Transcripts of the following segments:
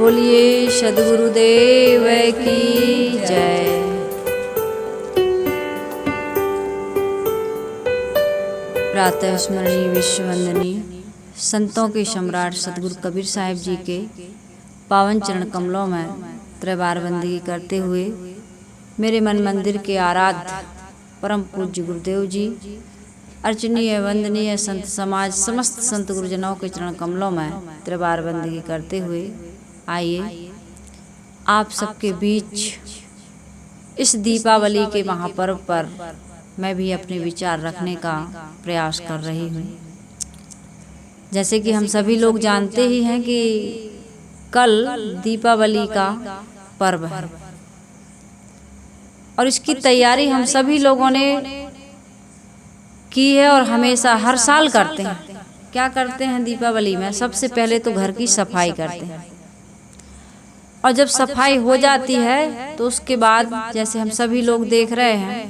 बोलिए सद्गुरुदेव की जय। प्रातः स्मरणीय विश्ववंदनीय संतों के सम्राट सद्गुरु कबीर साहिब जी के पावन चरण कमलों में त्रैवार बंदगी करते हुए मेरे मन मंदिर के आराध्य परम पूज्य गुरुदेव जी, अर्चनीय वंदनीय संत समाज समस्त संत गुरुजनों के चरण कमलों में त्रैवार बंदगी करते हुए आइए आप सबके बीच इस दीपावली के महापर्व पर मैं भी अपने विचार रखने का प्रयास कर रही हूँ। जैसे कि हम सभी लोग जानते ही हैं कि कल दीपावली का पर्व है और इसकी तैयारी हम सभी लोगों ने की है और हमेशा हर साल करते हैं। क्या करते हैं दीपावली में? सबसे पहले तो घर की सफाई करते हैं और जब सफाई हो जाती है तो उसके बाद जैसे हम सभी लोग देख रहे हैं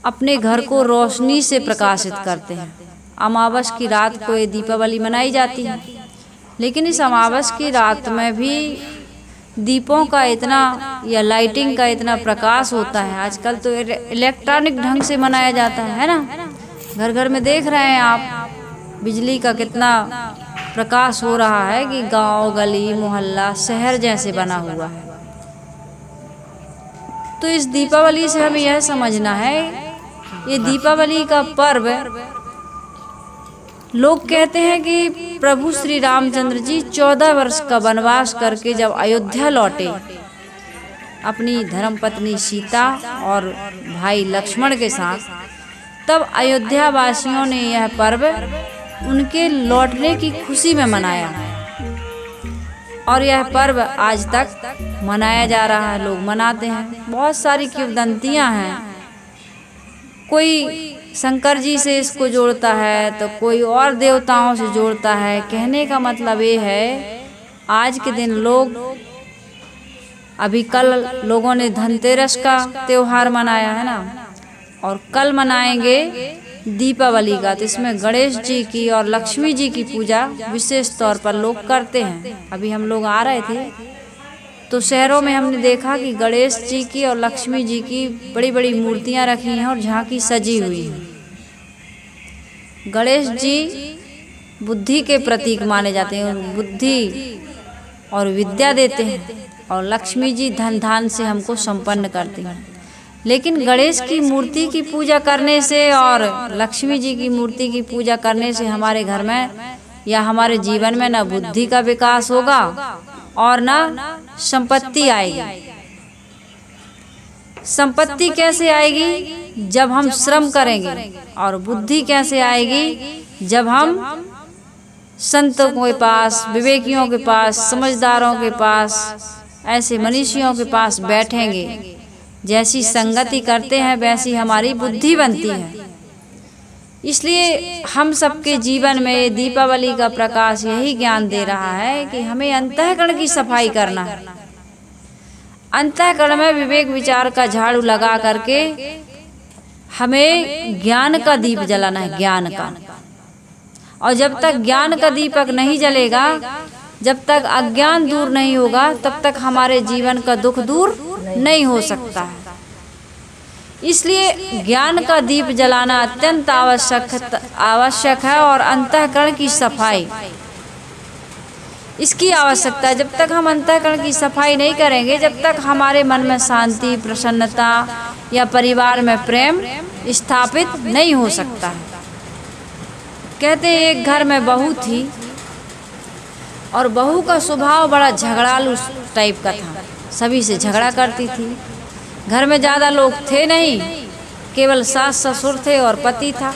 अपने घर को रोशनी से प्रकाशित करते हैं। अमावस की रात को ये दीपावली मनाई जाती है, लेकिन इस अमावस की रात में भी दीपों का इतना या लाइटिंग का इतना प्रकाश होता है। आजकल तो इलेक्ट्रॉनिक ढंग से मनाया जाता है ना। घर घर में देख रहे हैं आप बिजली का कितना प्रकाश हो रहा है कि गांव गली मोहल्ला शहर जैसे बना हुआ है। तो इस दीपावली से हमें यह समझना है, ये दीपावली का पर्व लोग कहते हैं कि प्रभु श्री रामचंद्र जी 14 वर्ष का वनवास करके जब अयोध्या लौटे अपनी धर्मपत्नी सीता और भाई लक्ष्मण के साथ, तब अयोध्या वासियों ने यह पर्व उनके लौटने की खुशी में मनाया और यह पर्व आज तक मनाया जा रहा है। लोग मनाते हैं। बहुत सारी किंवदंतियां हैं। कोई शंकर जी से इसको जोड़ता है तो कोई और देवताओं से जोड़ता है। कहने का मतलब ये है, आज के दिन लोग अभी कल लोगों ने धनतेरस का त्योहार मनाया है ना, और कल मनाएंगे दीपावली का। तो इसमें गणेश जी की और लक्ष्मी जी की पूजा विशेष तौर पर लोग करते हैं। अभी हम लोग आ रहे थे तो शहरों में हमने देखा कि गणेश जी की और लक्ष्मी जी की बड़ी बड़ी मूर्तियां रखी हैं और झांकी सजी हुई है। गणेश जी बुद्धि के प्रतीक माने जाते हैं, बुद्धि और विद्या देते हैं, और लक्ष्मी जी धन धान से हमको संपन्न करते हैं। लेकिन गणेश की मूर्ति की पूजा करने से और लक्ष्मी जी की मूर्ति की पूजा करने से हमारे घर में या हमारे जीवन में ना बुद्धि का विकास होगा और ना संपत्ति आएगी। संपत्ति कैसे आएगी? जब हम श्रम करेंगे। और बुद्धि कैसे आएगी? जब हम संतों के पास, विवेकियों के पास, समझदारों के पास, ऐसे मनीषियों के पास बैठेंगे। जैसी संगति करते हैं वैसी हमारी बुद्धि बनती है। इसलिए हम सबके जीवन में दीपावली का प्रकाश यही ज्ञान दे रहा है कि हमें अंतःकरण की सफाई करना है। अंतःकरण में विवेक विचार का झाड़ू लगा करके हमें ज्ञान का दीप जलाना है, ज्ञान का। और जब तक ज्ञान का दीपक नहीं जलेगा, जब तक अज्ञान दूर नहीं होगा, तब तक हमारे जीवन का दुख दूर नहीं हो सकता है। इसलिए ज्ञान का दीप जलाना अत्यंत आवश्यक है और अंतःकरण की सफाई इसकी आवश्यकता है। जब तक हम अंतःकरण की सफाई नहीं करेंगे, जब तक हमारे मन में शांति, प्रसन्नता या परिवार में प्रेम स्थापित नहीं हो सकता है। कहते हैं एक घर में बहू थी और बहू का स्वभाव बड़ा झगड़ालू टाइप का था, सभी से झगड़ा करती थी। घर में ज़्यादा लोग थे नहीं, केवल सास ससुर थे और पति था।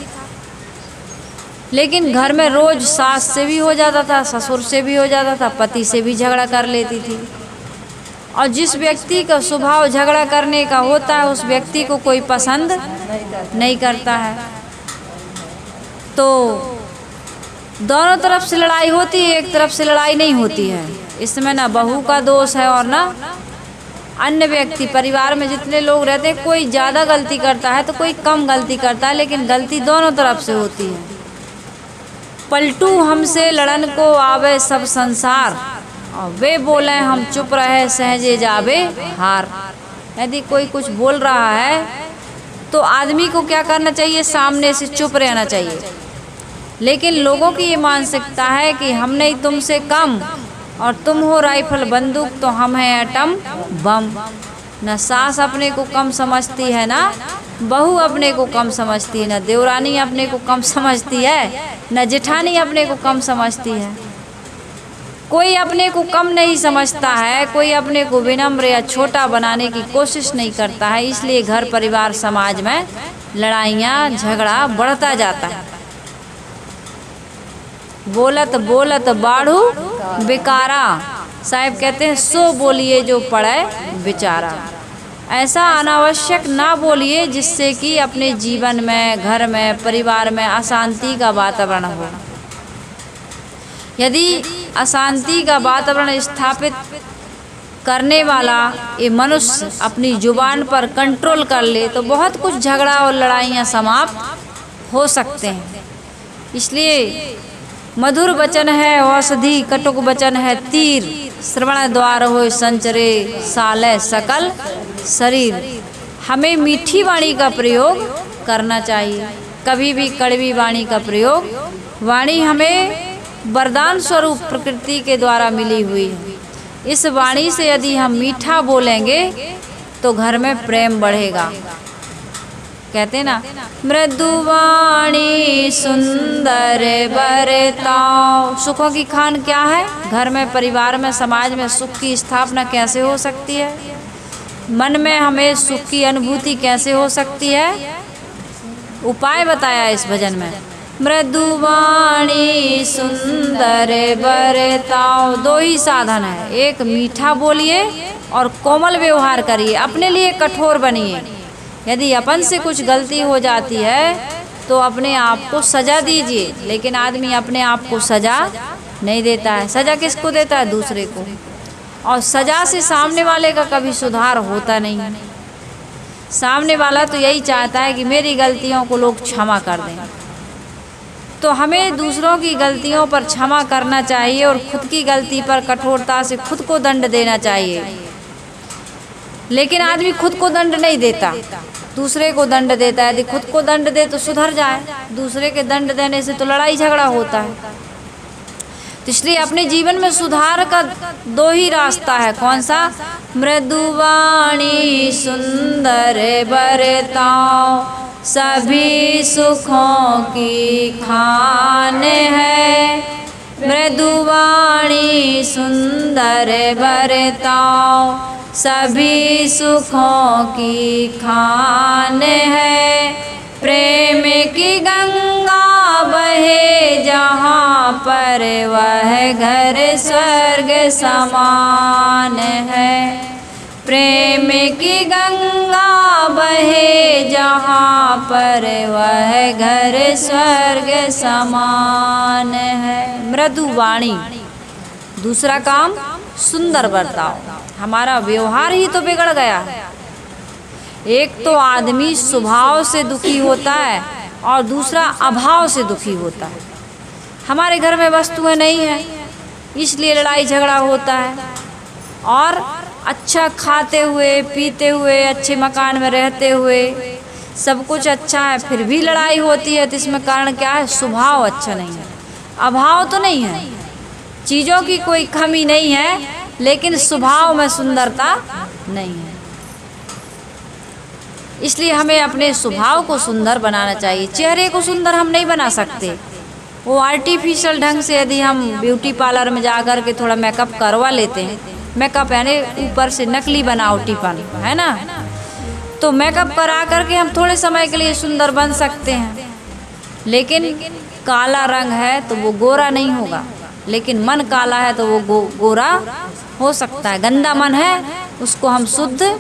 लेकिन घर में रोज सास से भी हो जाता था, ससुर से भी हो जाता था, पति से भी झगड़ा कर लेती थी। और जिस व्यक्ति का स्वभाव झगड़ा करने का होता है उस व्यक्ति को कोई पसंद नहीं करता है। तो दोनों तरफ से लड़ाई होती है, एक तरफ से लड़ाई नहीं होती है। इसमें ना बहू का दोष है और ना अन्य व्यक्ति। परिवार में जितने लोग रहते हैं, कोई ज़्यादा गलती करता है तो कोई कम गलती करता है, लेकिन गलती दोनों तरफ से होती है। पलटू हमसे लड़न को आवे सब संसार और वे बोले हम चुप रहे सहजे जावे हार। यदि कोई कुछ बोल रहा है तो आदमी को क्या करना चाहिए, सामने से चुप रहना चाहिए। लेकिन लोगों की ये मानसिकता है कि हम नहीं तुमसे कम, और तुम हो राइफल बंदूक तो हम हैं एटम बम। न सास अपने को कम समझती है, ना बहू अपने को कम समझती है, न देवरानी अपने को कम समझती है, न जेठानी अपने को कम समझती है। कोई अपने को कम नहीं समझता है, कोई अपने को विनम्र या छोटा बनाने की कोशिश नहीं करता है। इसलिए घर परिवार समाज में लड़ाइयाँ झगड़ा बढ़ता जाता है। बोलत बोलत बाढ़ू बेकारा, साहब कहते हैं सो बोलिए जो पड़े बेचारा। ऐसा अनावश्यक ना बोलिए जिससे कि अपने जीवन में, घर में, परिवार में अशांति का वातावरण हो। यदि अशांति का वातावरण स्थापित करने वाला ये मनुष्य अपनी जुबान पर कंट्रोल कर ले तो बहुत कुछ झगड़ा और लड़ाइयाँ समाप्त हो सकते हैं। इसलिए मधुर वचन है औषधि, कटुक वचन है तीर, श्रवण द्वार हो संचरे साले सकल शरीर। हमें मीठी वाणी का प्रयोग करना चाहिए, कभी भी कड़वी वाणी का प्रयोग। वाणी हमें वरदान स्वरूप प्रकृति के द्वारा मिली हुई है। इस वाणी से यदि हम मीठा बोलेंगे तो घर में प्रेम बढ़ेगा। कहते ना, मृदुवाणी सुंदर बरताओ। सुखों की खान क्या है? घर में, परिवार में, समाज में सुख की स्थापना कैसे हो सकती है? मन में हमें सुख की अनुभूति कैसे हो सकती है? उपाय बताया इस भजन में। मृदुवाणी सुंदर बरताओ, दो ही साधन है, एक मीठा बोलिए और कोमल व्यवहार करिए, अपने लिए कठोर बनिए। यदि अपन से कुछ गलती हो जाती है तो अपने आप को सजा दीजिए, लेकिन आदमी अपने आप को सजा नहीं देता है। सजा किसको देता है? दूसरे को। और सजा से सामने वाले का कभी सुधार होता नहीं है। सामने वाला तो यही चाहता है कि मेरी गलतियों को लोग क्षमा कर दें। तो हमें दूसरों की गलतियों पर क्षमा करना चाहिए और खुद की गलती पर कठोरता से खुद को दंड देना चाहिए। लेकिन आदमी खुद को दंड नहीं देता, दूसरे को दंड देता है। यदि खुद को दंड दे तो सुधर जाए, दूसरे के दंड देने से तो लड़ाई झगड़ा होता है। तो इसलिए अपने जीवन में सुधार का दो ही रास्ता है। कौन सा? मृदुवाणी सुंदर बरताओ, सभी सुखों की खान है। मृदुवाणी सुंदर बरताओ, सभी सुखों की खान है। प्रेम की गंगा बहे जहाँ पर, वह घर स्वर्ग समान है। प्रेम की गंगा बहे जहाँ पर, वह घर स्वर्ग समान है। मृदुवाणी, दूसरा काम सुंदर बर्ताव। हमारा व्यवहार ही तो बिगड़ गया है। एक तो आदमी स्वभाव से दुखी होता है और दूसरा अभाव से दुखी होता है। हमारे घर में वस्तुएं नहीं है इसलिए लड़ाई झगड़ा होता है, और अच्छा खाते हुए, पीते हुए, अच्छे मकान में रहते हुए सब कुछ अच्छा है फिर भी लड़ाई होती है। तो इसमें कारण क्या है? स्वभाव अच्छा नहीं है। अभाव तो नहीं है, चीज़ों की कोई कमी नहीं है, लेकिन स्वभाव में सुंदरता नहीं है। इसलिए हमें अपने स्वभाव को सुंदर बनाना चाहिए। चेहरे को सुंदर हम नहीं बना सकते, वो आर्टिफिशियल ढंग से। यदि हम ब्यूटी पार्लर में जा कर के थोड़ा मेकअप करवा लेते हैं, मेकअप यानी ऊपर से नकली बनावटीपन है ना, तो मेकअप करा करके हम थोड़े समय के लिए सुंदर बन सकते हैं। लेकिन काला रंग है तो वो गोरा नहीं होगा, लेकिन मन काला है तो वो गोरा हो सकता है। गंदा मन है उसको हम शुद्ध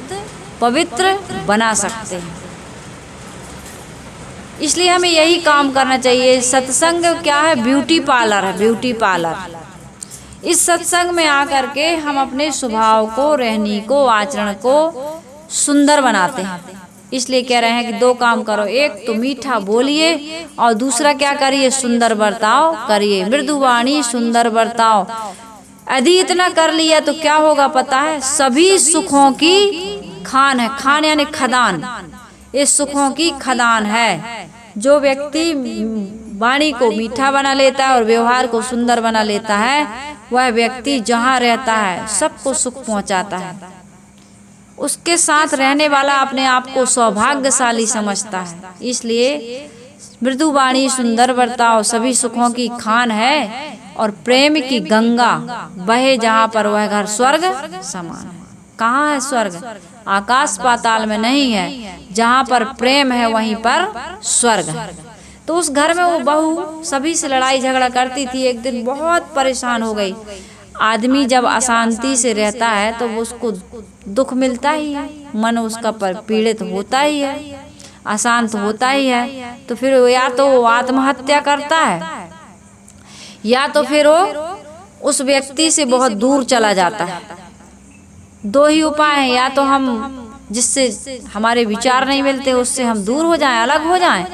पवित्र बना सकते हैं। इसलिए हमें यही काम करना चाहिए। सत्संग क्या है? ब्यूटी पार्लर है, ब्यूटी पार्लर। इस सत्संग में आकर के हम अपने स्वभाव को, रहनी को, आचरण को सुंदर बनाते हैं। इसलिए कह रहे हैं कि दो काम करो, एक तो मीठा बोलिए और दूसरा क्या करिए? सुंदर बर्ताव करिए। मृदुवाणी सुंदर बर्ताव। यदि इतना कर लिया तो क्या होगा पता है? सभी सुखों की खान है। खान यानी खदान, इस सुखों की खदान है। जो व्यक्ति वाणी को मीठा बना लेता है और व्यवहार को सुंदर बना लेता है, वह व्यक्ति जहाँ रहता है सबको सुख पहुँचाता है। उसके साथ रहने वाला अपने आप को सौभाग्यशाली समझता है। इसलिए मृदु वाणी, सुंदर बर्ताव सभी सुखों की खान है और प्रेम की गंगा बहे जहाँ पर वह घर स्वर्ग समान है। कहाँ है स्वर्ग? आकाश पाताल में नहीं है, जहाँ पर प्रेम है वहीं पर स्वर्ग है। तो उस घर में वो बहू सभी से लड़ाई झगड़ा करती थी। एक दिन बहुत परेशान हो गई। आदमी जब अशांति से रहता है तो उसको दुख मिलता ही है, मन उसका पीड़ित होता ही है, अशांत होता ही है। तो फिर या तो वो आत्महत्या करता है या तो फिर वो उस व्यक्ति से बहुत दूर चला जाता है। दो ही उपाय हैं, या तो हम जिससे हमारे विचार नहीं मिलते उससे हम दूर हो जाएं, अलग हो जाएं,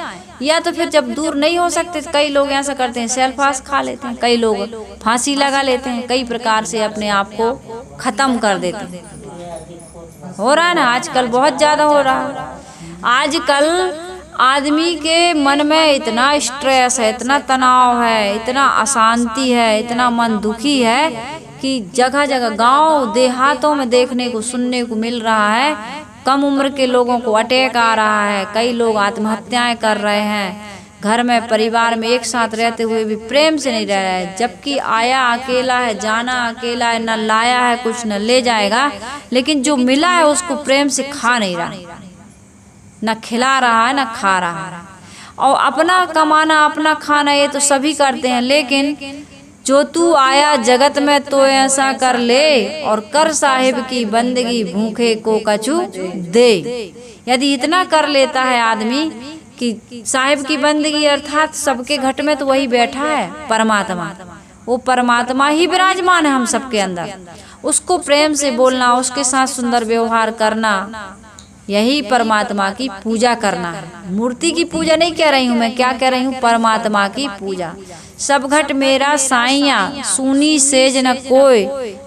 या तो फिर जब दूर नहीं हो सकते कई लोग ऐसा करते हैं, सेल्फास खा लेते हैं, कई लोग फांसी लगा लेते हैं, कई प्रकार से अपने आप को खत्म कर देते हैं। हो रहा है ना, आजकल बहुत ज्यादा हो रहा है। आजकल आदमी के मन में इतना स्ट्रेस है, इतना तनाव है, इतना अशांति है, इतना मन दुखी है कि जगह जगह गांव देहातों में देखने को सुनने को मिल रहा है। कम उम्र के लोगों को अटैक आ रहा है, कई लोग आत्महत्याएं कर रहे हैं। घर में परिवार में एक साथ रहते हुए भी प्रेम से नहीं रह रहा है, जबकि आया अकेला है, जाना अकेला है, न लाया है कुछ न ले जाएगा, लेकिन जो मिला है उसको प्रेम से खा नहीं रहा, न खिला रहा है न खा रहा है। और अपना कमाना अपना खाना ये तो सभी करते हैं, लेकिन जो तू आया जगत में तो ऐसा कर ले और कर साहिब की बंदगी, भूखे को कछु दे। यदि इतना कर लेता है आदमी कि साहिब की बंदगी, अर्थात सबके घट में तो वही बैठा है परमात्मा, वो परमात्मा ही विराजमान है हम सबके अंदर। उसको प्रेम से बोलना, उसके साथ सुंदर व्यवहार करना, यही परमात्मा की पूजा करना है। मूर्ति की पूजा नहीं कह रही हूँ मैं, क्या कह रही हूँ? परमात्मा की पूजा। सब घट मेरा साइया, सुनी सेज न कोय,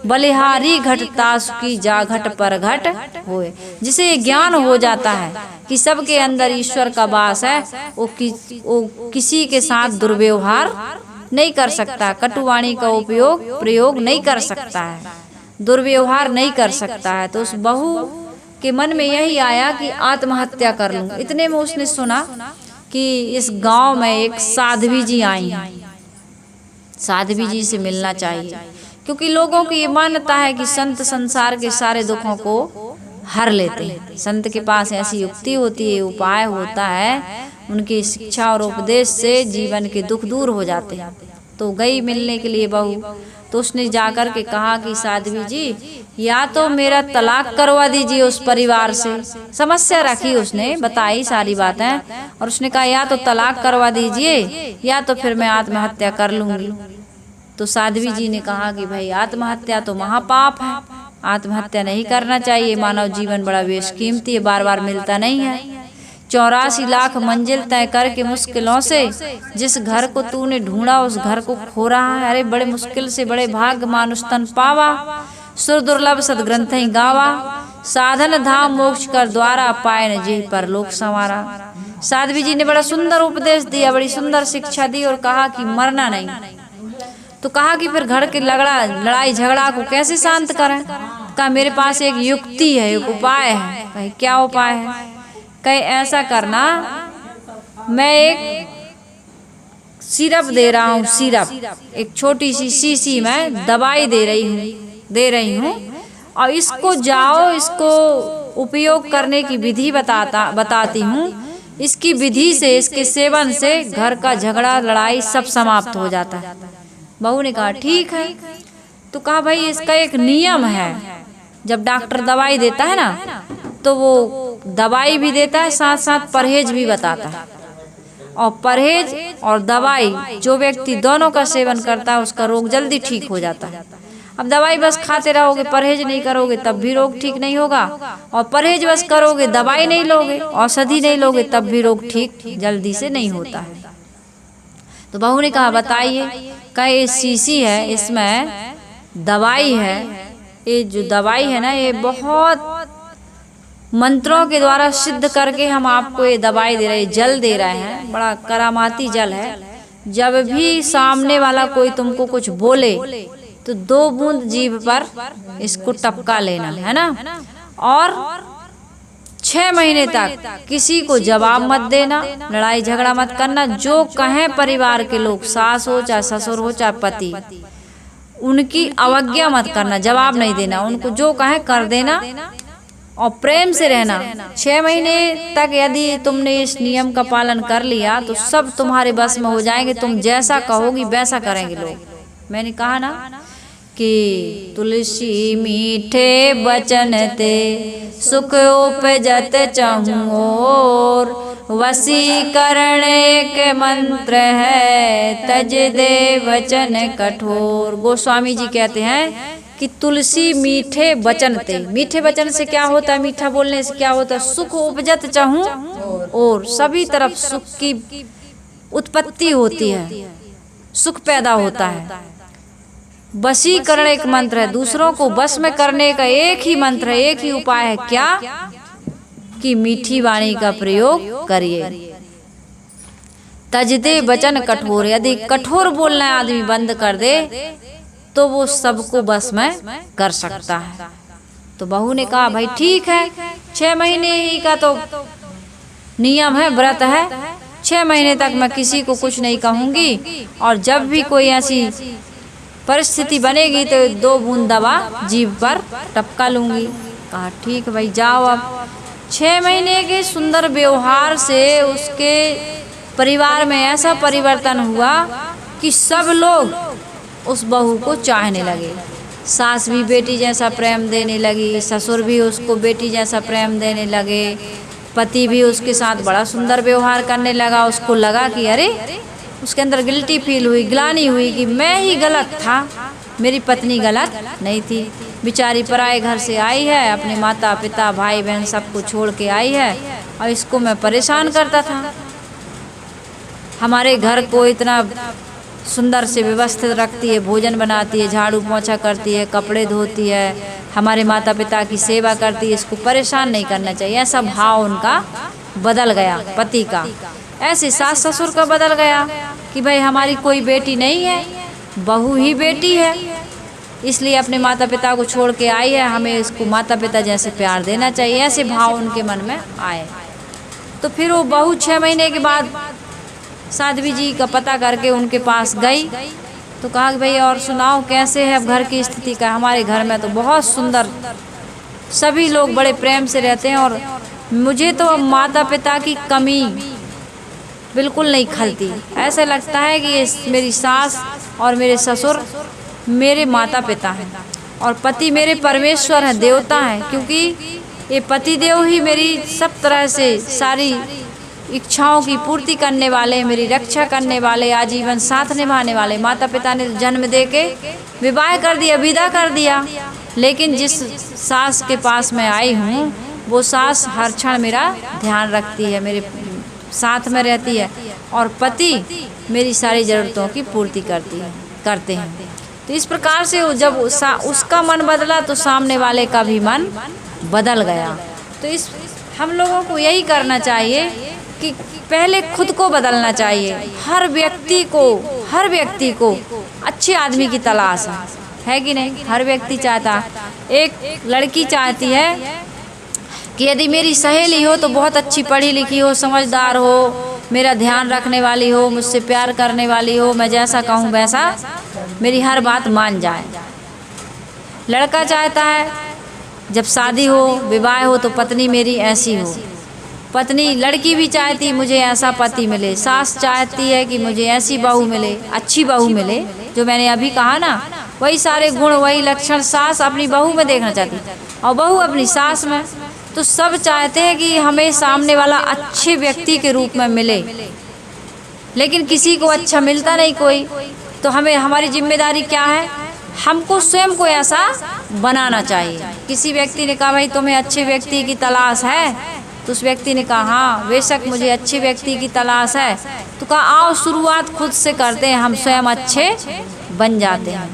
बलिहारी घट तास की जा घट पर घट होए। जिसे ज्ञान हो जाता है कि सबके अंदर ईश्वर का वास है, वो किसी के साथ दुर्व्यवहार नहीं कर सकता, कटुवाणी का प्रयोग नहीं कर सकता है, दुर्व्यवहार नहीं कर सकता है। तो उस बहू के मन में यही आया कि आत्महत्या कर लूं। इतने में उसने सुना कि इस गांव में एक साध्वी जी आई हैं, साध्वी जी से मिलना चाहिए, क्योंकि लोगों की ये मान्यता है कि संत संसार के सारे दुखों को हर लेते हैं। संत के पास ऐसी युक्ति होती है, उपाय होता है, उनकी शिक्षा और उपदेश से जीवन के दुख दूर हो जाते हैं। तो गई मिलने के लिए बहू, तो उसने जाकर के कहा कि साध्वी जी, या तो मेरा तलाक करवा दीजिए उस परिवार से। समस्या रखी उसने, बताई सारी बातें, और उसने कहा या तो तलाक करवा दीजिए या तो फिर मैं आत्महत्या कर लूंगी। तो साध्वी जी ने कहा कि भाई आत्महत्या तो महापाप है, आत्महत्या नहीं करना चाहिए। मानव जीवन बड़ा बेशकीमती है, बार बार मिलता नहीं है। 84 लाख मंजिल तय करके मुश्किलों से जिस घर को तूने ढूंढा उस घर को खो रहा है। अरे बड़े मुश्किल से बड़े भाग्य मानुष तन पावा, सुर दुर्लभ सदग्रंथ ही गावा, साधन धाम मोक्ष कर द्वारा, पाए न जी पर लोक संवारा। साध्वी जी ने बड़ा सुंदर उपदेश दिया, बड़ी सुंदर शिक्षा दी और कहा कि मरना नहीं। तो कहा कि फिर घर के लड़ाई झगड़ा को कैसे शांत करें? कहा मेरे पास एक युक्ति है, एक उपाय है। कहे क्या उपाय है? कहे ऐसा करना, मैं एक सिरप दे रहा हूँ, सिरप एक छोटी सी शीशी में दवाई दे रही हूँ और इसको जाओ, इसको उपयोग करने की विधि बताती हूँ। इसकी विधि से, इसके सेवन से घर का झगड़ा लड़ाई सब समाप्त हो जाता है। बहू ने कहा ठीक है। तो कहा भाई इसका एक नियम है, जब डॉक्टर दवाई देता है ना तो वो दवाई भी देता है, साथ साथ परहेज भी बताता है। और परहेज और दवाई जो व्यक्ति दोनों का सेवन करता है उसका रोग जल्दी ठीक हो जाता है। अब दवाई बस खाते रहोगे, परहेज नहीं करोगे तब भी रोग ठीक नहीं होगा, और परहेज बस करोगे, दवाई नहीं लोगे, औषधि नहीं लोगे, तब भी रोग ठीक जल्दी से नहीं होता है। तो बहू ने कहा बताइए। कहे शीशी है, इसमें दवाई है, ये जो दवाई है ना, ये बहुत मंत्रों के द्वारा सिद्ध करके हम आपको ये दवाई दे रहे हैं, जल दे रहे हैं, बड़ा करामाती जल है। जब भी सामने वाला कोई तुमको कुछ बोले तो 2 बूंद जीभ पर इसको टपका लेना है ना, और 6 महीने तक किसी को जवाब मत देना, लड़ाई झगड़ा मत करना। जो कहें परिवार के लोग, सास हो चाहे ससुर हो चाहे पति, उनकी अवज्ञा मत करना, जवाब नहीं देना, उनको जो कहें कर देना और प्रेम से रहना। 6 महीने तक यदि तुमने इस नियम का पालन कर लिया तो सब तुम्हारे बस में हो जाएंगे, तुम जैसा कहोगी वैसा करेंगे लोग। मैंने कहा ना कि तुलसी मीठे बचन ते सुख उपजत चहूँ और, वसीकरण एक मंत्र है तज दे वचन कठोर। गोस्वामी जी कहते हैं कि तुलसी मीठे वचन ते, मीठे वचन से क्या होता है, मीठा बोलने से क्या होता है, सुख उपजत चाहूँ और, सभी तरफ सुख की उत्पत्ति होती है, सुख पैदा होता है। वशीकरण एक मंत्र है, दूसरों को बस में करने का एक ही मंत्र है, एक ही उपाय है, क्या कि मीठी वाणी का प्रयोग करिए। तजदे वचन कठोर, यदि कठोर बोलना आदमी बंद कर दे तो वो सबको बस में कर सकता है। तो बहू ने कहा भाई ठीक है, 6 महीने ही का तो नियम है, व्रत है, 6 महीने तक मैं किसी को कुछ नहीं कहूँगी, और जब भी कोई ऐसी परिस्थिति बनेगी तो 2 बूंद दवा जीभ पर टपका लूँगी। कहा ठीक भाई जाओ। अब 6 महीने के सुंदर व्यवहार से उसके परिवार में ऐसा परिवर्तन हुआ कि सब लोग उस बहू को चाहने लगे। सास भी बेटी जैसा प्रेम देने लगी, ससुर भी उसको बेटी जैसा प्रेम देने लगे, पति भी उसके साथ बड़ा सुंदर व्यवहार करने लगा। उसको लगा कि अरे, उसके अंदर गिल्टी फील हुई, ग्लानि हुई कि मैं ही गलत था, मेरी पत्नी गलत नहीं थी। बेचारी पराए घर से आई है, अपने माता पिता भाई बहन सबको छोड़ के आई है, और इसको मैं परेशान करता था। हमारे घर को इतना सुंदर से व्यवस्थित रखती है, भोजन बनाती है, झाड़ू पोंछा करती है, कपड़े धोती है, हमारे माता पिता की सेवा करती है, इसको परेशान नहीं करना चाहिए। ऐसा भाव उनका बदल गया, पति का। ऐसे सास ससुर का बदल गया कि भाई हमारी कोई बेटी नहीं है, बहू ही बेटी है, इसलिए अपने माता पिता को छोड़ के आई है, हमें इसको माता पिता जैसे प्यार देना चाहिए। ऐसे भाव उनके मन में आए। तो फिर वो बहू 6 महीने के बाद साध्वी जी का पता करके उनके पास गई, तो कहा कि भाई और सुनाओ कैसे है अब घर की स्थिति का। हमारे घर में तो बहुत सुंदर, सभी लोग बड़े प्रेम से रहते हैं, और मुझे तो माता पिता की कमी बिल्कुल नहीं खलती। ऐसा लगता है कि ये मेरी सास और मेरे ससुर मेरे माता पिता हैं, और पति मेरे परमेश्वर हैं, देवता हैं, क्योंकि ये पति देव ही मेरी सब तरह से सारी इच्छाओं की पूर्ति करने वाले, मेरी रक्षा करने वाले, आजीवन साथ निभाने वाले। माता पिता ने जन्म दे के विवाह कर दिया, विदा कर दिया, लेकिन जिस सास के पास मैं आई हूँ वो सास हर क्षण मेरा ध्यान रखती है, मेरे साथ में रहती है, और पति मेरी सारी ज़रूरतों की पूर्ति करते हैं। तो इस प्रकार से जब उसका मन बदला तो सामने वाले का भी मन बदल गया। तो हम लोगों को यही करना चाहिए कि पहले खुद को बदलना चाहिए। हर व्यक्ति को अच्छे आदमी की तलाश है कि नहीं? हर व्यक्ति चाहता, एक लड़की चाहती है कि यदि मेरी सहेली हो तो बहुत अच्छी पढ़ी लिखी हो, समझदार हो, मेरा ध्यान रखने वाली हो, मुझसे प्यार करने वाली हो, मैं जैसा कहूँ वैसा मेरी हर बात मान जाए। लड़का चाहता है जब शादी हो, विवाह हो, तो पत्नी मेरी ऐसी हो। पत्नी, लड़की भी चाहती मुझे ऐसा पति मिले। सास चाहती है कि मुझे ऐसी बहू मिले, अच्छी बहू मिले, जो मैंने अभी कहा ना, वही सारे गुण, वही लक्षण सास अपनी बहू में देखना चाहती, और बहू अपनी सास में। तो सब चाहते हैं कि हमें सामने वाला अच्छे व्यक्ति के रूप में मिले, लेकिन किसी को अच्छा मिलता नहीं कोई। तो हमारी जिम्मेदारी क्या है? हमको स्वयं को ऐसा बनाना चाहिए। किसी व्यक्ति ने कहा भाई तुम्हें अच्छे व्यक्ति की तलाश है, तो उस व्यक्ति ने कहा हाँ बेशक मुझे अच्छे व्यक्ति की तलाश है। तो कहा आओ शुरुआत खुद से करते हैं, हम स्वयं अच्छे बन जाते हैं।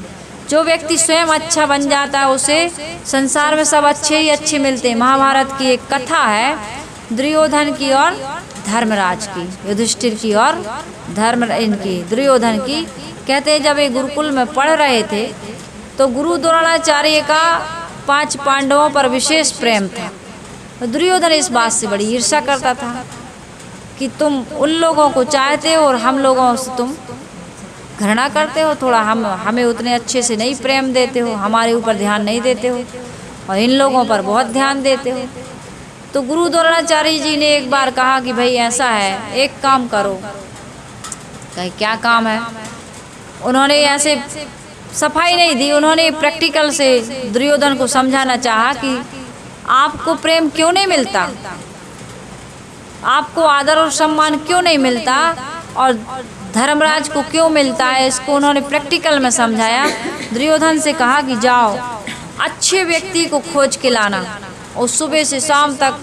जो व्यक्ति स्वयं अच्छा बन जाता है उसे संसार में सब अच्छे ही अच्छे मिलते हैं। महाभारत की एक कथा है दुर्योधन की और धर्मराज की, युधिष्ठिर की और दुर्योधन की। कहते हैं जब ये गुरुकुल में पढ़ रहे थे तो गुरु द्रोणाचार्य का 5 पांडवों पर विशेष प्रेम था। दुर्योधन इस बात से बड़ी ईर्ष्या करता था कि तुम उन लोगों को चाहते हो और हम लोगों से तुम घृणा करते हो, थोड़ा हमें उतने अच्छे से नहीं प्रेम देते हो, हमारे ऊपर ध्यान नहीं देते हो और इन लोगों पर बहुत ध्यान देते हो। तो गुरु द्रोणाचार्य जी ने एक बार कहा कि भाई ऐसा है, एक काम करो। कहे क्या काम है? उन्होंने ऐसे सफाई नहीं दी, उन्होंने प्रैक्टिकल से दुर्योधन को समझाना चाहा कि आपको प्रेम क्यों नहीं मिलता, आपको आदर और सम्मान क्यों नहीं मिलता और धर्मराज को क्यों मिलता है। इसको उन्होंने प्रैक्टिकल में समझाया। दुर्योधन से कहा कि जाओ अच्छे व्यक्ति को खोज के लाना, और सुबह से शाम तक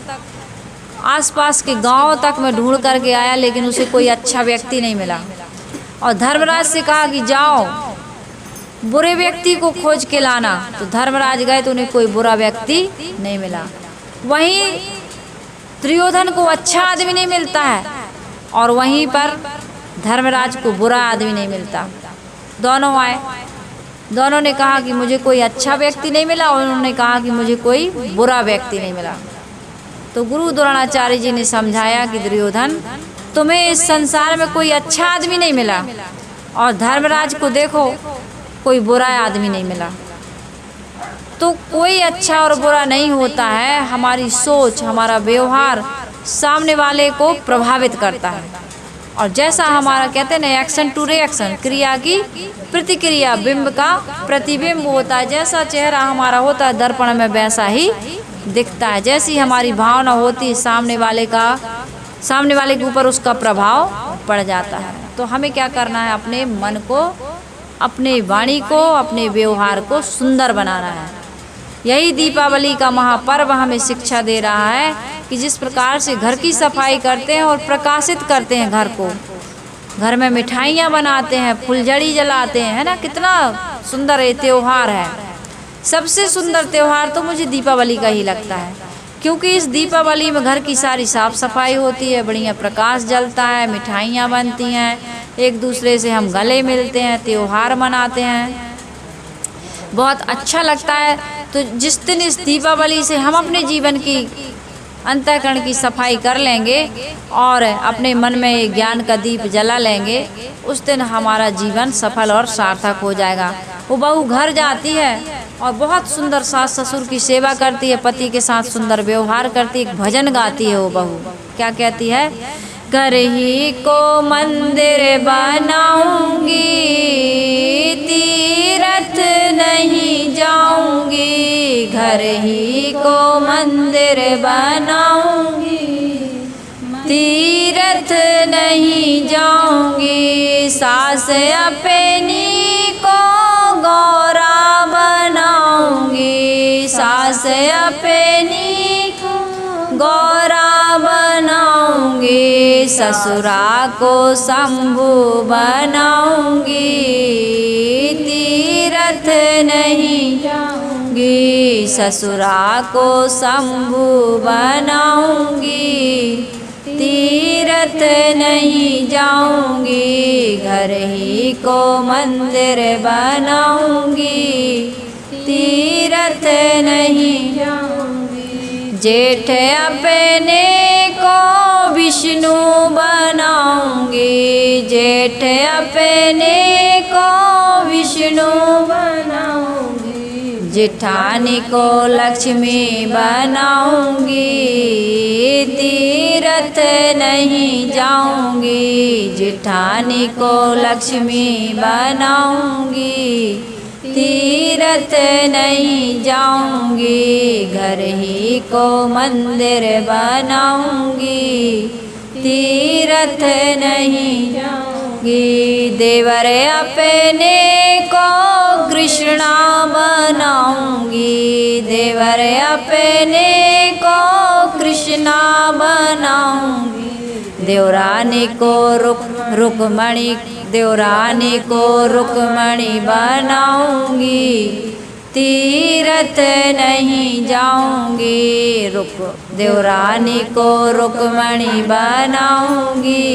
आसपास के गांव तक में ढूंढ करके आया लेकिन उसे कोई अच्छा व्यक्ति नहीं मिला। और धर्मराज से कहा कि जाओ बुरे व्यक्ति को खोज के लाना, तो धर्मराज गए तो उन्हें कोई बुरा व्यक्ति नहीं मिला। वहीं दुर्योधन को अच्छा आदमी नहीं मिलता है और वहीं पर धर्मराज को बुरा आदमी नहीं मिलता। दोनों आए, दोनों ने कहा कि मुझे कोई अच्छा व्यक्ति नहीं मिला और उन्होंने कहा कि मुझे कोई बुरा व्यक्ति नहीं मिला। तो गुरु द्रोणाचार्य जी ने समझाया कि दुर्योधन तुम्हें इस संसार में कोई अच्छा आदमी नहीं मिला और धर्मराज को देखो कोई बुरा आदमी नहीं मिला। तो कोई अच्छा और बुरा नहीं होता है, हमारी सोच, हमारा व्यवहार सामने वाले को प्रभावित करता है। और जैसा हमारा कहते हैं ना एक्शन टू रिएक्शन, क्रिया की प्रतिक्रिया, बिंब का प्रतिबिंब होता है। जैसा चेहरा हमारा होता है दर्पण में वैसा ही दिखता है। जैसी हमारी भावना होती है सामने वाले के ऊपर उसका प्रभाव पड़ जाता है। तो हमें क्या करना है, अपने मन को, अपने वाणी को, अपने व्यवहार को सुंदर बनाना है। यही दीपावली का महापर्व हमें शिक्षा दे रहा है कि जिस प्रकार से घर की सफाई करते हैं और प्रकाशित करते हैं घर को, घर में मिठाइयाँ बनाते हैं, फुलझड़ी जलाते हैं, है ना, कितना सुंदर ये त्यौहार है। सबसे सुंदर त्यौहार तो मुझे दीपावली का ही लगता है, क्योंकि इस दीपावली में घर की सारी साफ सफाई होती है, बढ़िया प्रकाश जलता है, मिठाइयाँ बनती हैं, एक दूसरे से हम गले मिलते हैं, त्यौहार मनाते हैं, बहुत अच्छा लगता है। तो जिस दिन इस दीपावली से हम अपने जीवन की अंतःकरण की सफाई कर लेंगे और अपने मन में ज्ञान का दीप जला लेंगे, उस दिन हमारा जीवन सफल और सार्थक हो जाएगा। वो बहू घर जाती है और बहुत सुंदर सास ससुर की सेवा करती है, पति के साथ सुंदर व्यवहार करती है, भजन गाती है। वो बहू क्या कहती है, घर ही को मंदिर बनाऊंगी, तीर्थ नहीं जाऊंगी, घर ही को मंदिर बनाऊंगी, तीर्थ नहीं जाऊंगी, सास अपनी को गौरा बनाऊंगी, सास अपनी को गौरा बनाऊंगी, ससुरा को शंभु बनाऊंगी, तीर्थ नहीं जाऊंगी, ससुरा को शंभु बनाऊंगी, तीर्थ नहीं जाऊंगी, घर ही को मंदिर बनाऊंगी, तीर्थ नहीं जाऊंगी, जेठ अपने को विष्णु बनाऊंगी, जेठ अपने को विष्णु बनाऊंगी, जेठानी को लक्ष्मी बनाऊंगी, तीर्थ नहीं जाऊंगी, जेठानी को लक्ष्मी बनाऊंगी, तीर्थ नहीं जाऊंगी, घर ही को मंदिर बनाऊंगी, तीर्थ नहीं जाऊंगी, देवर अपने को कृष्णा बनाऊंगी, देवर अपने को कृष्णा बनाऊंगी, देवरानी को रुक्मणी देवरानी को रुक्मणी बनाऊंगी, तीरथ नहीं जाऊंगी। देवरानी को रुक्मणी बनाऊंगी,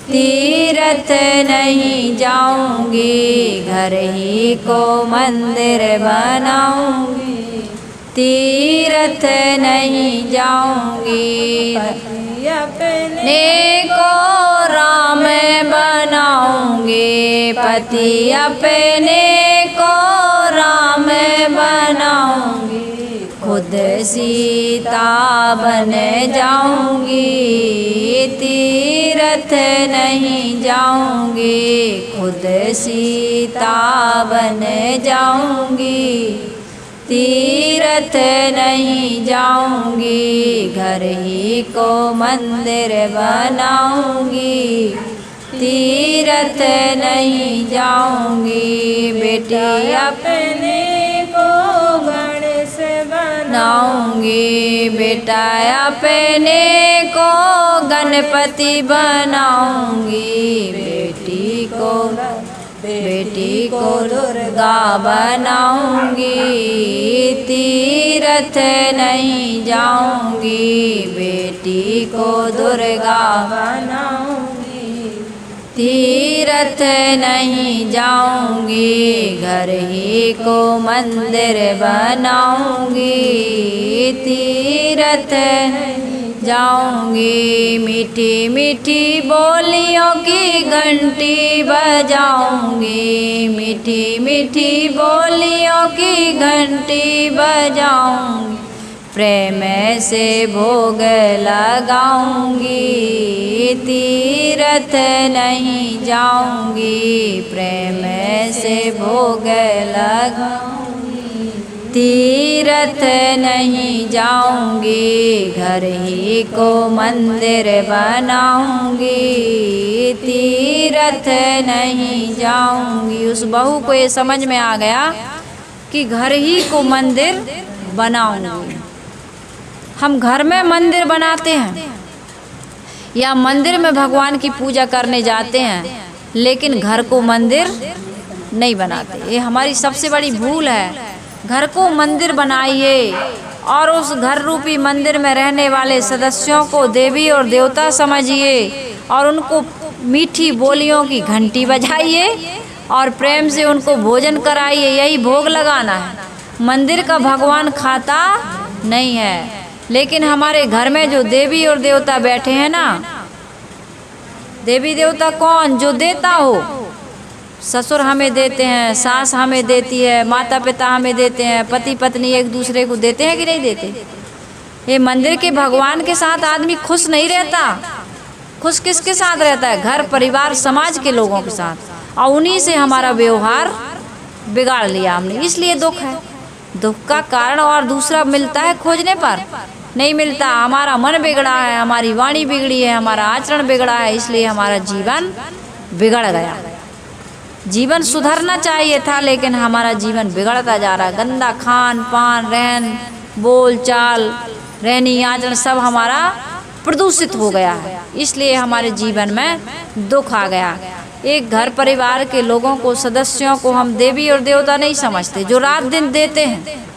तीरथ नहीं जाऊंगी। घर ही को मंदिर बनाऊंगी, तीरथ नहीं जाऊंगी। अपने को राम बनाऊंगी, पति अपने को राम बनाऊंगी। खुद सीता बन जाऊंगी, तीरथ नहीं जाऊंगी। खुद सीता बन जाऊंगी, तीरथ नहीं जाऊंगी। घर ही को मंदिर बनाऊंगी, तीरथ नहीं जाऊंगी। बेटी अपने को गणेश बनाऊंगी, बेटा अपने को गणपति बनाऊंगी। बेटी को दुर्गा बनाऊंगी, तीरथ नहीं जाऊंगी। बेटी को दुर्गा बनाऊंगी, तीरथ नहीं जाऊंगी। घर ही को मंदिर बनाऊंगी, तीरथ जाऊंगी। मीठी मीठी बोलियों की घंटी बजाऊंगी, मीठी मीठी बोलियों की घंटी बजाऊंगी। प्रेम से भोग लगाऊंगी, तीरथ नहीं जाऊंगी। प्रेम से भोग लगाऊंगी, तीरथ नहीं जाऊंगी। घर ही को मंदिर बनाऊंगी, तीरथ नहीं जाऊंगी। उस बहू को ये समझ में आ गया कि घर ही को मंदिर बनाऊंगी। हम घर में मंदिर बनाते हैं या मंदिर में भगवान की पूजा करने जाते हैं, लेकिन घर को मंदिर नहीं बनाते। ये हमारी सबसे बड़ी भूल है। घर को मंदिर बनाइए और उस घर रूपी मंदिर में रहने वाले सदस्यों को देवी और देवता समझिए और उनको मीठी बोलियों की घंटी बजाइए और प्रेम से उनको भोजन कराइए। यही भोग लगाना है। मंदिर का भगवान खाता नहीं है, लेकिन हमारे घर में जो देवी और देवता बैठे हैं ना, देवी देवता कौन? जो देता हो। ससुर हमें देते हैं, सास हमें देती है, माता पिता हमें देते हैं, पति पत्नी एक दूसरे को देते हैं कि नहीं देते? ये मंदिर के भगवान के साथ आदमी खुश नहीं रहता। खुश किसके साथ रहता है? घर परिवार समाज के लोगों के साथ। और उन्हीं से हमारा व्यवहार बिगाड़ लिया हमने, इसलिए दुख है। दुख का कारण और दूसरा मिलता है खोजने पर, नहीं मिलता। हमारा मन बिगड़ा है, हमारी वाणी बिगड़ी है, हमारा आचरण बिगड़ा है, इसलिए हमारा जीवन बिगड़ गया। जीवन सुधरना चाहिए था, लेकिन हमारा जीवन बिगड़ता जा रहा है। गंदा खान पान, रहन बोल चाल, रहनी आचरण सब हमारा प्रदूषित हो गया है, इसलिए हमारे जीवन में दुख आ गया। एक घर परिवार के लोगों को, सदस्यों को हम देवी और देवता नहीं समझते, जो रात दिन देते हैं।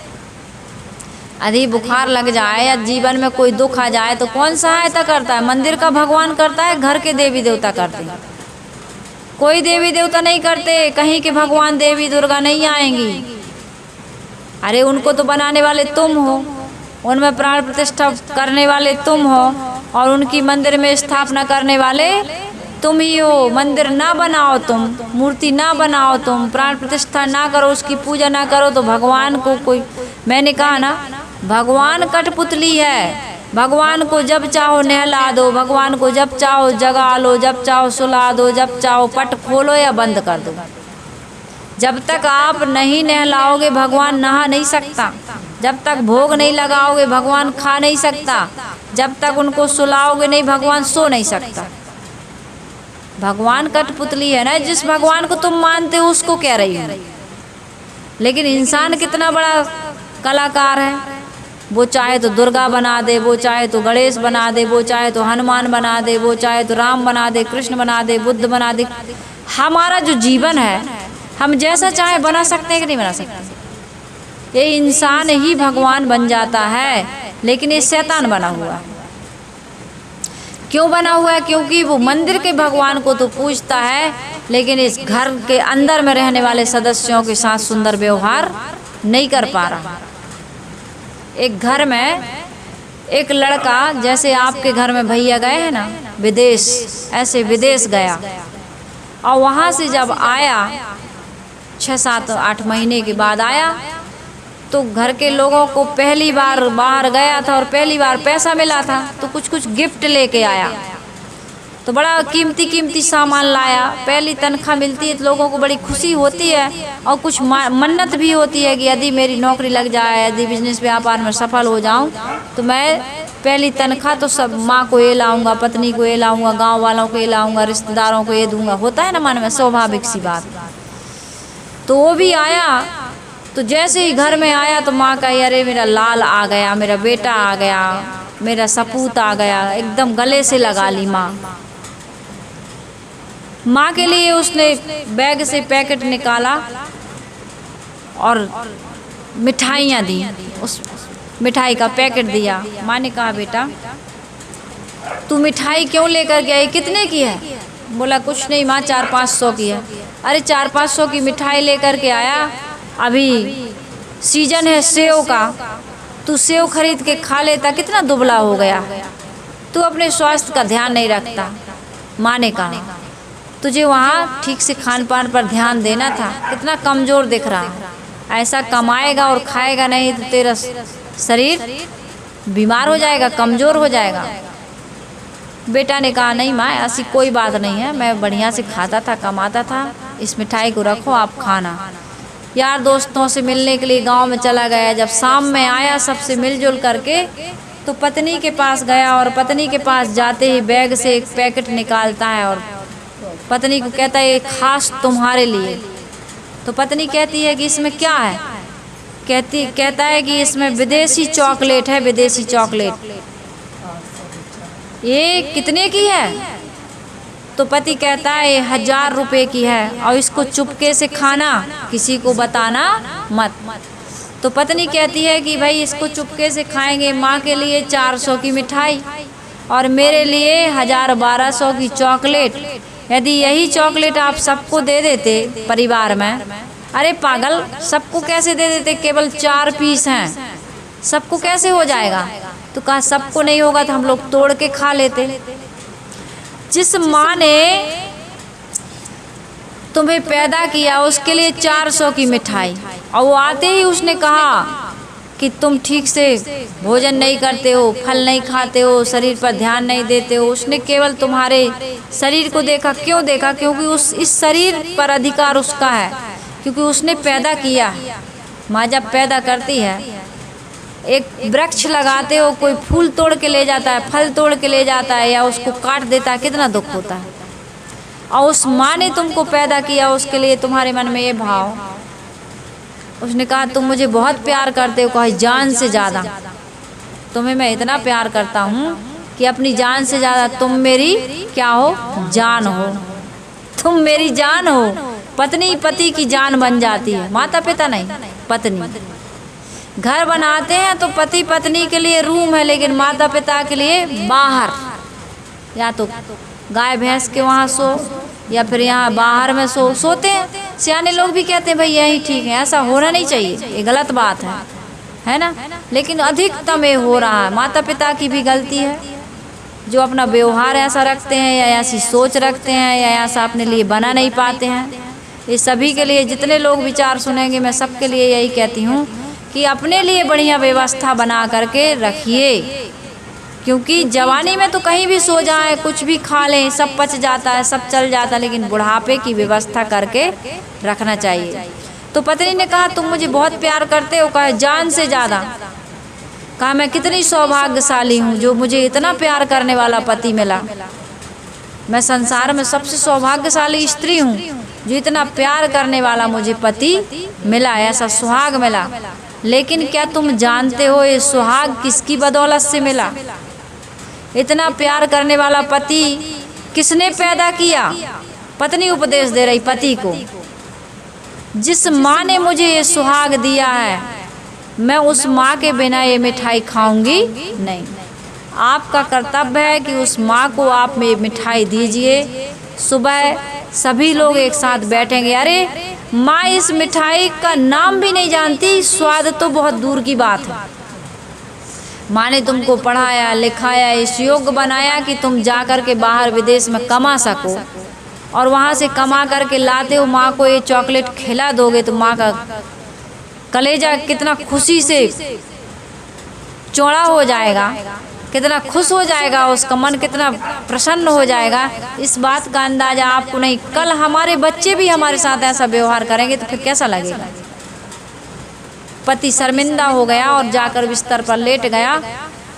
यदि बुखार लग जाए या जीवन में कोई दुख आ जाए तो कौन सहायता करता है? मंदिर का भगवान करता है, घर के देवी देवता करते हैं। कोई देवी देवता नहीं करते। कहीं के भगवान देवी दुर्गा नहीं आएंगी। अरे उनको तो बनाने वाले तुम हो, उनमें प्राण प्रतिष्ठा करने वाले तुम हो और उनकी मंदिर में स्थापना करने वाले तुम ही हो। मंदिर ना बनाओ तुम, मूर्ति ना बनाओ तुम, प्राण प्रतिष्ठा ना करो, उसकी पूजा ना करो तो भगवान को कोई, मैंने कहा ना, भगवान कठपुतली है। भगवान को जब चाहो नहला दो, भगवान को जब चाहो जगा लो, जब चाहो सुला दो, जब चाहो पट खोलो या बंद कर दो। जब तक आप नहीं नहलाओगे भगवान नहा नहीं सकता, जब तक भोग नहीं लगाओगे भगवान खा नहीं सकता, जब तक उनको सुलाओगे नहीं भगवान सो नहीं सकता। भगवान कठपुतली है ना। जिस भगवान को तुम मानते हो उसको कह रही हूँ। लेकिन इंसान कितना बड़ा कलाकार है। वो चाहे तो दुर्गा बना दे, वो चाहे तो गणेश बना दे, वो चाहे तो हनुमान बना दे, वो चाहे तो राम बना दे, कृष्ण बना दे, बुद्ध बना दे। हमारा जो जीवन है हम जैसा चाहे बना सकते हैं कि नहीं बना सकते। ये इंसान ही भगवान बन जाता है, लेकिन ये शैतान बना हुआ है। क्यों बना हुआ है? क्योंकि वो मंदिर के भगवान को तो पूजता है, लेकिन इस घर के अंदर में रहने वाले सदस्यों के साथ सुंदर व्यवहार नहीं कर पा रहा। एक घर में एक लड़का, जैसे आपके घर में भैया गए हैं ना विदेश, ऐसे विदेश गया और वहाँ से जब आया 6-7-8 महीने के बाद आया, तो घर के लोगों को पहली बार बाहर गया था और पहली बार पैसा मिला था, तो कुछ गिफ्ट लेके आया। तो बड़ा कीमती सामान लाया। पहली तनख्वाह मिलती है तो लोगों को बड़ी खुशी होती है और कुछ मन्नत भी होती है कि यदि मेरी नौकरी लग जाए, यदि बिजनेस व्यापार में सफल हो जाऊं, तो मैं पहली तनख्वाह तो सब माँ को ये लाऊंगा, पत्नी को ये लाऊंगा, गांव वालों को ये लाऊंगा, रिश्तेदारों को ये दूंगा। होता है ना मन में, स्वाभाविक सी बात। तो वो भी आया। तो जैसे ही घर में आया तो माँ कही, अरे मेरा लाल आ गया, मेरा बेटा आ गया, मेरा सपूत आ गया। एकदम गले से लगा ली माँ के लिए उसने बैग से पैकेट निकाला और मिठाइयाँ दी। उस मिठाई का पैकेट दिया। माँ ने कहा, बेटा तू मिठाई क्यों लेकर गया, कितने की है? बोला, कुछ नहीं माँ, 400-500 की है। अरे 400-500 की मिठाई लेकर के आया, अभी सीजन है सेव का, तू सेव खरीद के खा लेता, कितना दुबला हो गया, तू अपने स्वास्थ्य का ध्यान नहीं रखता। माँ ने कहा, तुझे वहाँ ठीक से खान पान पर ध्यान देना था, कितना कमज़ोर दिख रहा है। ऐसा कमाएगा और खाएगा नहीं तो तेरा शरीर बीमार हो जाएगा, कमज़ोर हो जाएगा। बेटा ने कहा, नहीं माँ, ऐसी कोई बात नहीं है, मैं बढ़िया से खाता था, कमाता था, इस मिठाई को रखो, आप खाना। यार दोस्तों से मिलने के लिए गांव में चला गया। जब शाम में आया सबसे मिलजुल करके, तो पत्नी के पास गया और पत्नी के पास जाते ही बैग से एक पैकेट निकालता है और पत्नी को कहता है, ये खास तुम्हारे लिए। तो पत्नी कहती है कि इसमें क्या है? कहता है कि इसमें विदेशी चॉकलेट है, विदेशी चॉकलेट। ये कितने की है? तो पति कहता है, 1000 रुपये की है और इसको चुपके से खाना, किसी को बताना मत। तो पत्नी कहती है कि भाई इसको चुपके से खाएंगे, माँ के लिए 400 की मिठाई और मेरे लिए 1000-1200 की चॉकलेट। यदि यही चॉकलेट आप सबको दे देते परिवार में, अरे पागल, सबको कैसे दे देते? केवल 4 पीस हैं, सबको कैसे हो जाएगा? तो कहा, सबको नहीं होगा तो हम लोग तोड़ के खा लेते। जिस माँ ने तुम्हें पैदा किया उसके लिए 400 की मिठाई, और वो आते ही उसने कहा कि तुम ठीक से भोजन नहीं करते हो, फल नहीं खाते हो, शरीर पर ध्यान नहीं देते हो। उसने केवल तुम्हारे शरीर को देखा। क्यों देखा? क्योंकि इस शरीर पर अधिकार उसका है, क्योंकि उसने पैदा किया। माँ जब पैदा करती है, एक वृक्ष लगाते हो, कोई फूल तोड़ के ले जाता है, फल तोड़ के ले जाता है या उसको काट देता है, कितना दुख होता है। और उस माँ ने तुमको पैदा किया, उसके लिए तुम्हारे मन में ये भाव। उसने कहा, तुम मुझे बहुत प्यार करते हो। कहा, जान से ज़्यादा तुम्हें मैं इतना प्यार करता हूँ कि अपनी जान से ज़्यादा तुम मेरी क्या हो? जान हो। तुम मेरी जान हो। पत्नी पति की जान बन जाती है, माता पिता नहीं, पत्नी। घर बनाते हैं तो पति पत्नी के लिए रूम है, लेकिन माता पिता के लिए बाहर, या तो गाय भैंस के वहाँ सो या फिर यहाँ बाहर में सोते हैं। सियाने लोग भी कहते हैं भाई यही ठीक है, ऐसा होना नहीं चाहिए, ये गलत बात है ना। लेकिन अधिकतम ये हो रहा है। माता पिता की भी गलती है जो अपना व्यवहार ऐसा रखते हैं या ऐसी सोच रखते हैं या ऐसा अपने लिए बना नहीं पाते हैं। ये सभी के लिए, जितने लोग विचार सुनेंगे, मैं सबके लिए यही कहती हूँ कि अपने लिए बढ़िया व्यवस्था बना करके रखिए, क्योंकि जवानी में तो कहीं भी सो जाए, कुछ भी खा लें, सब पच जाता है, सब चल जाता है, लेकिन बुढ़ापे की व्यवस्था करके रखना चाहिए। तो पत्नी ने कहा, तुम मुझे बहुत प्यार करते हो। कहा, जान से ज़्यादा। कहा, मैं कितनी सौभाग्यशाली हूँ जो मुझे इतना प्यार करने वाला पति मिला। मैं संसार में सबसे सौभाग्यशाली स्त्री हूँ जो इतना प्यार करने वाला मुझे पति मिला, ऐसा सुहाग मिला। लेकिन क्या तुम जानते हो ये सुहाग किसकी बदौलत से मिला? इतना प्यार करने वाला पति किसने पैदा किया? पत्नी उपदेश दे रही पति को, जिस माँ ने मुझे ये सुहाग दिया है मैं उस माँ के बिना ये मिठाई खाऊंगी नहीं। आपका कर्तव्य है कि उस माँ को आप में मिठाई दीजिए। सुबह सभी लोग एक साथ बैठेंगे, अरे माँ इस मिठाई का नाम भी नहीं जानती, स्वाद तो बहुत दूर की बात है। माँ ने तुमको पढ़ाया लिखाया, इस योग्य बनाया कि तुम जा कर के बाहर विदेश में कमा सको, और वहाँ से कमा करके लाते हो माँ को ये चॉकलेट खिला दोगे तो माँ का कलेजा कितना खुशी से चौड़ा हो जाएगा, कितना खुश हो जाएगा, उसका मन कितना प्रसन्न हो जाएगा। इस बात का अंदाजा आपको नहीं। कल हमारे बच्चे भी हमारे साथ ऐसा व्यवहार करेंगे तो फिर कैसा लगेगा। पति शर्मिंदा हो गया और जाकर बिस्तर पर लेट गया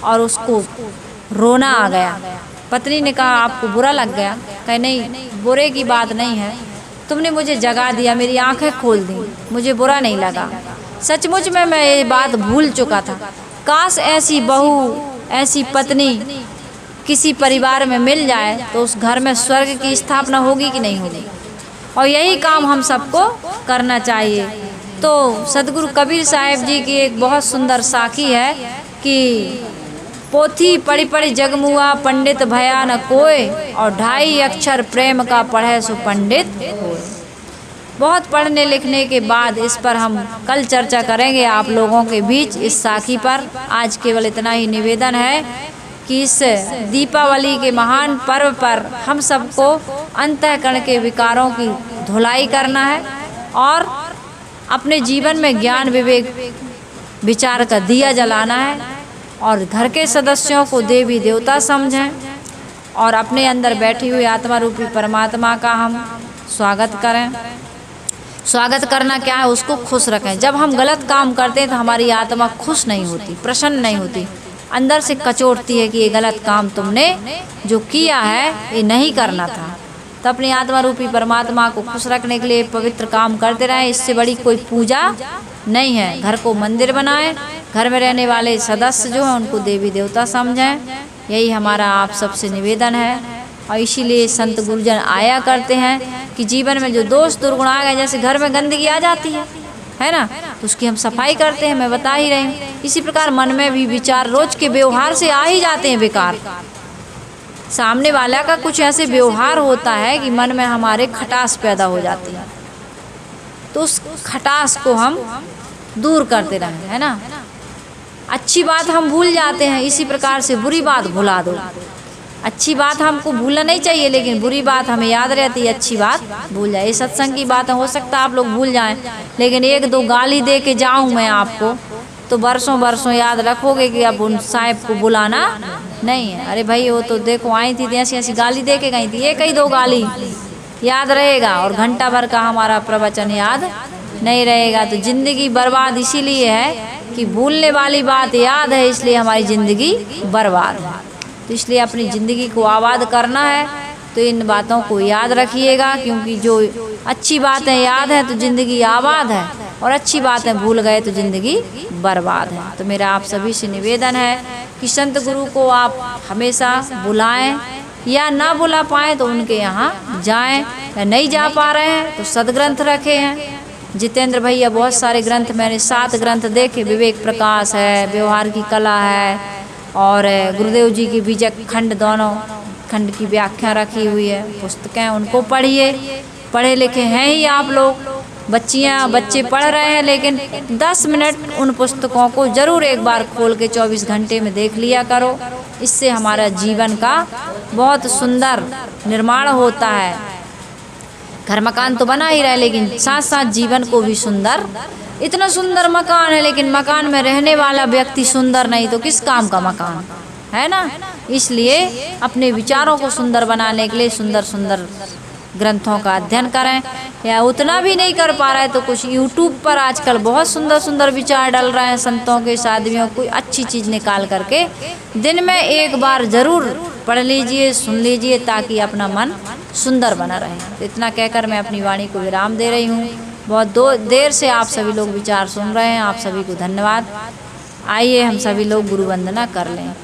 और उसको रोना आ गया। पत्नी ने कहा आपको बुरा लग गया? कहे नहीं, बुरे की बात नहीं है, तुमने मुझे जगा दिया, मेरी आंखें खोल दी, मुझे बुरा नहीं लगा। सचमुच में मैं ये बात भूल चुका था। काश ऐसी बहू, ऐसी पत्नी किसी परिवार में मिल जाए तो उस घर में स्वर्ग की स्थापना होगी कि नहीं होगी। और यही काम हम सबको करना चाहिए। तो सदगुरु कबीर साहिब जी की एक बहुत सुंदर साखी है कि पोथी पढ़ी पढ़ी जगमुआ पंडित भया न कोय, और 2.5 अक्षर प्रेम का पढ़े सो पंडित होय। बहुत पढ़ने लिखने के बाद इस पर हम कल चर्चा करेंगे आप लोगों के बीच इस साखी पर। आज केवल इतना ही निवेदन है कि इस दीपावली के महान पर्व पर हम सबको अंतःकरण के विकारों की धुलाई करना है और अपने जीवन में ज्ञान विवेक विचार का दिया जलाना है, और घर के सदस्यों को देवी देवता समझें और अपने अंदर बैठी हुई आत्मा रूपी परमात्मा का हम स्वागत करें। स्वागत करना क्या है, उसको खुश रखें। जब हम गलत काम करते हैं तो हमारी आत्मा खुश नहीं होती, प्रसन्न नहीं होती, अंदर से कचोटती है कि ये गलत काम तुमने जो किया है ये नहीं करना था। तो अपनी आत्मा रूपी परमात्मा को खुश रखने के लिए पवित्र काम करते रहें। इससे बड़ी कोई पूजा नहीं है। घर को मंदिर बनाएं, घर में रहने वाले सदस्य जो हैं उनको देवी देवता समझें। यही हमारा आप सबसे निवेदन है। और इसीलिए संत गुरुजन आया करते हैं कि जीवन में जो दोष दुर्गुण आ गए, जैसे घर में गंदगी आ जाती है ना, तो उसकी हम सफाई करते हैं, मैं बता ही रही हूँ। इसी प्रकार मन में भी विचार रोज के व्यवहार से आ ही जाते हैं बेकार। सामने वाला का कुछ ऐसे व्यवहार होता है कि मन में हमारे खटास पैदा हो जाती है, तो उस खटास को हम दूर करते रहें, है ना। अच्छी बात हम भूल जाते हैं, इसी प्रकार से बुरी बात भुला दो। अच्छी बात हमको भूलना नहीं चाहिए, लेकिन बुरी बात हमें याद रहती है, अच्छी बात भूल जाए। ये सत्संग की बात हो सकता है आप लोग भूल जाएं, लेकिन 1-2 गाली दे के जाऊँ मैं आपको तो बरसों बरसों याद रखोगे कि अब उन साहिब को बुलाना नहीं है। अरे भाई वो तो देखो आई थी ऐसी ऐसी गाली दे के गई थी, 1-2 गाली याद रहेगा और घंटा भर का हमारा प्रवचन याद नहीं रहेगा। तो जिंदगी बर्बाद इसीलिए है कि भूलने वाली बात याद है, इसलिए हमारी ज़िंदगी बर्बाद है। तो इसलिए अपनी ज़िंदगी को आबाद करना है तो इन बातों को याद रखिएगा, क्योंकि जो अच्छी बातें याद हैं तो ज़िंदगी आबाद है, और अच्छी बातें भूल गए तो ज़िंदगी बर्बाद है। तो मेरा आप सभी से निवेदन है कि संत गुरु को आप हमेशा बुलाएं, या ना बुला पाएँ तो उनके यहाँ जाएं, या नहीं जा पा रहे हैं तो सदग्रंथ रखे हैं। जितेंद्र भैया बहुत सारे ग्रंथ, मैंने 7 ग्रंथ देखे। विवेक प्रकाश है, व्यवहार की कला है, और गुरुदेव जी की बीजक खंड, दोनों खंड की व्याख्या रखी हुई है, पुस्तकें उनको पढ़िए। पढ़े लिखे हैं ही आप लोग, बच्चे पढ़ रहे हैं, लेकिन 10 मिनट उन पुस्तकों को ज़रूर एक बार खोल के 24 घंटे में देख लिया करो। इससे हमारा जीवन का बहुत सुंदर निर्माण होता है। घर मकान तो बना ही रहे, लेकिन साथ साथ जीवन को भी सुंदर, इतना सुंदर मकान है लेकिन मकान में रहने वाला व्यक्ति सुंदर नहीं तो किस काम का मकान है ना। इसलिए अपने विचारों को सुंदर बनाने के लिए सुंदर सुंदर ग्रंथों का अध्ययन करें, या उतना भी नहीं कर पा रहे तो कुछ यूट्यूब पर आजकल बहुत सुंदर सुंदर विचार डल रहे हैं संतों के, साधवियों, कोई अच्छी चीज़ निकाल करके दिन में एक बार ज़रूर पढ़ लीजिए, सुन लीजिए, ताकि अपना मन सुंदर बना रहे। तो इतना कहकर मैं अपनी वाणी को विराम दे रही हूँ। बहुत देर से आप सभी लोग विचार सुन रहे हैं, आप सभी को धन्यवाद। आइए हम सभी लोग गुरु वंदना कर लें।